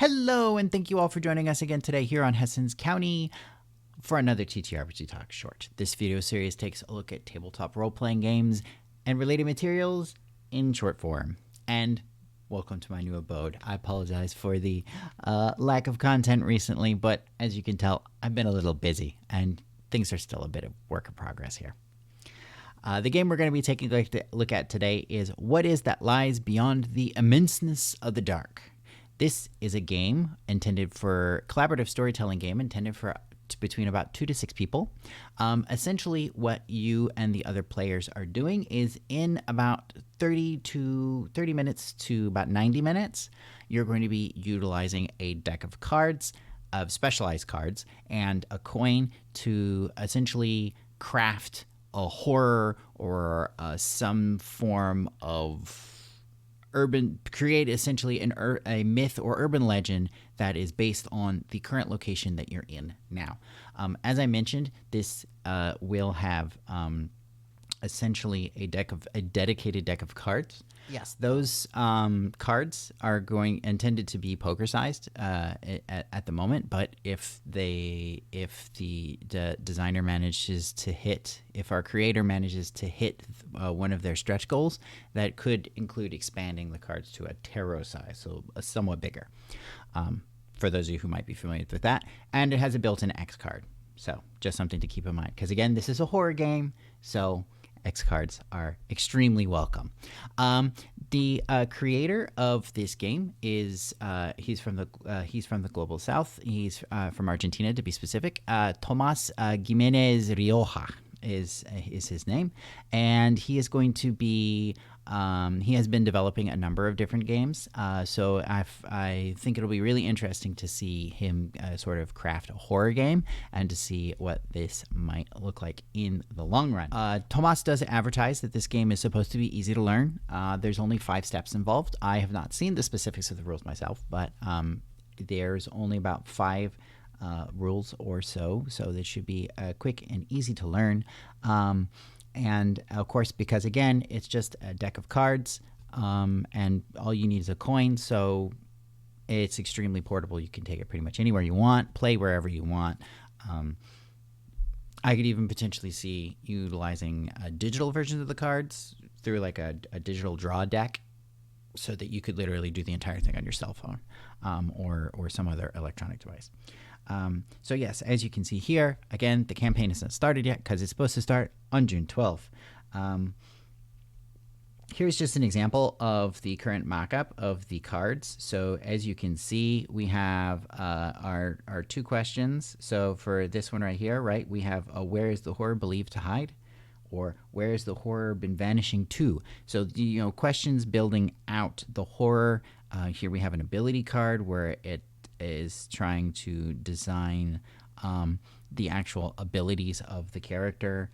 Hello, and thank you all for joining us again today here on Hessens County for another TTRPG Talk short. This video series takes a look at tabletop role-playing games and related materials in short form. And welcome to my new abode. I apologize for the lack of content recently, but as you can tell, I've been a little busy, and things are still a bit of work in progress here. The game we're going to be taking a look at today is What Is That Lies Beyond the Immenseness of the Dark. This is a game intended for collaborative storytelling game intended for between about 2 to 6 people. Essentially, what you and the other players are doing is in about 30 minutes to about 90 minutes, you're going to be utilizing a deck of cards, of specialized cards, and a coin to essentially craft a horror or some form of create essentially a myth or urban legend that is based on the current location that you're in now. As I mentioned, this will have essentially a dedicated deck of cards. Yes, those cards are intended to be poker sized at the moment. But if the designer manages to hit, if our creator manages to hit one of their stretch goals, that could include expanding the cards to a tarot size, so somewhat bigger. For those of you who might be familiar with that, and it has a built-in X card, so just something to keep in mind. Because again, this is a horror game, so X cards are extremely welcome. The creator of this game is he's from the global south. He's from Argentina, to be specific. Tomas Gimenez Rioja is his name, and he is going to be. He has been developing a number of different games, so I think it'll be really interesting to see him sort of craft a horror game and to see what this might look like in the long run. Tomas does advertise that this game is supposed to be easy to learn. There's only 5 steps involved. I have not seen the specifics of the rules myself, but there's only about 5 rules or so this should be quick and easy to learn. And of course, because again, it's just a deck of cards, and all you need is a coin, so it's extremely portable. You can take it pretty much anywhere you want, play wherever you want. I could even potentially see utilizing digital versions of the cards through like a digital draw deck, so that you could literally do the entire thing on your cell phone or some other electronic device. So yes, as you can see here, again, the campaign hasn't started yet because it's supposed to start on June 12th. Here's just an example of the current mock-up of the cards. So as you can see, we have our 2 questions. So for this one right here, right, we have where is the horror believed to hide? Or where has the horror been vanishing to? So, questions building out the horror. Here we have an ability card where it is trying to design the actual abilities of the character.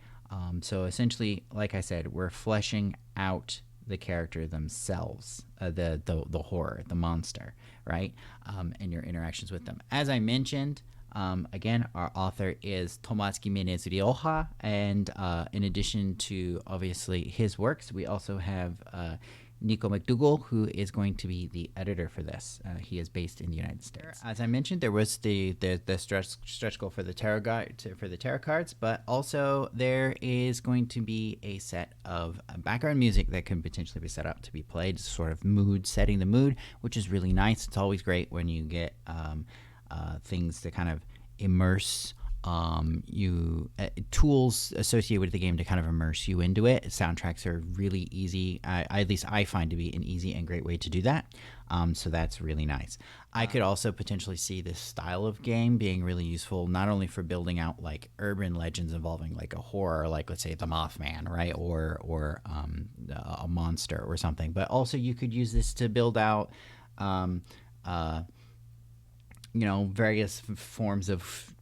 So essentially, like I said, we're fleshing out the character themselves, the horror, the monster, right? And your interactions with them. As I mentioned, again, our author is Tomas Gimenez Rioja, and in addition to obviously his works, we also have Nico McDougall, who is going to be the editor for this. He is based in the United States. As I mentioned, there was the stretch goal for the tarot cards, but also there is going to be a set of background music that can potentially be set up to be played, sort of setting the mood, which is really nice. It's always great when you get things to kind of immerse tools associated with the game to kind of immerse you into it. Soundtracks are really easy. At least I find to be an easy and great way to do that. So that's really nice. I could also potentially see this style of game being really useful, not only for building out like urban legends involving like a horror, like let's say the Mothman, right, or a monster or something, but also you could use this to build out various forms of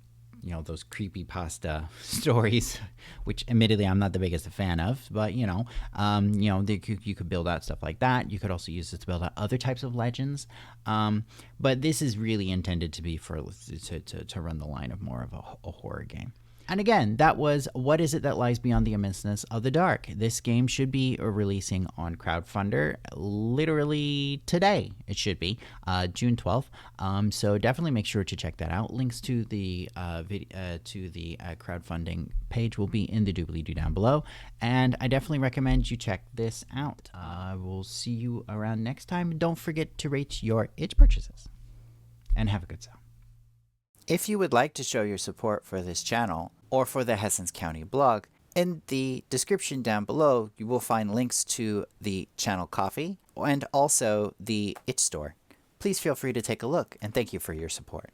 those creepypasta stories, which admittedly I'm not the biggest fan of, but you could build out stuff like that. You could also use it to build out other types of legends. But this is really intended to be to run the line of more of a horror game. And again, that was What Is It That Lies Beyond the Immenseness of the Dark. This game should be releasing on Crowdfundr literally today. It should be June 12th. So definitely make sure to check that out. Links to the crowdfunding page will be in the doobly-doo down below. And I definitely recommend you check this out. We'll see you around next time. Don't forget to rate your itch purchases. And have a good sale. If you would like to show your support for this channel or for the Hessens County blog, in the description down below, you will find links to the channel coffee and also the itch store. Please feel free to take a look, and thank you for your support.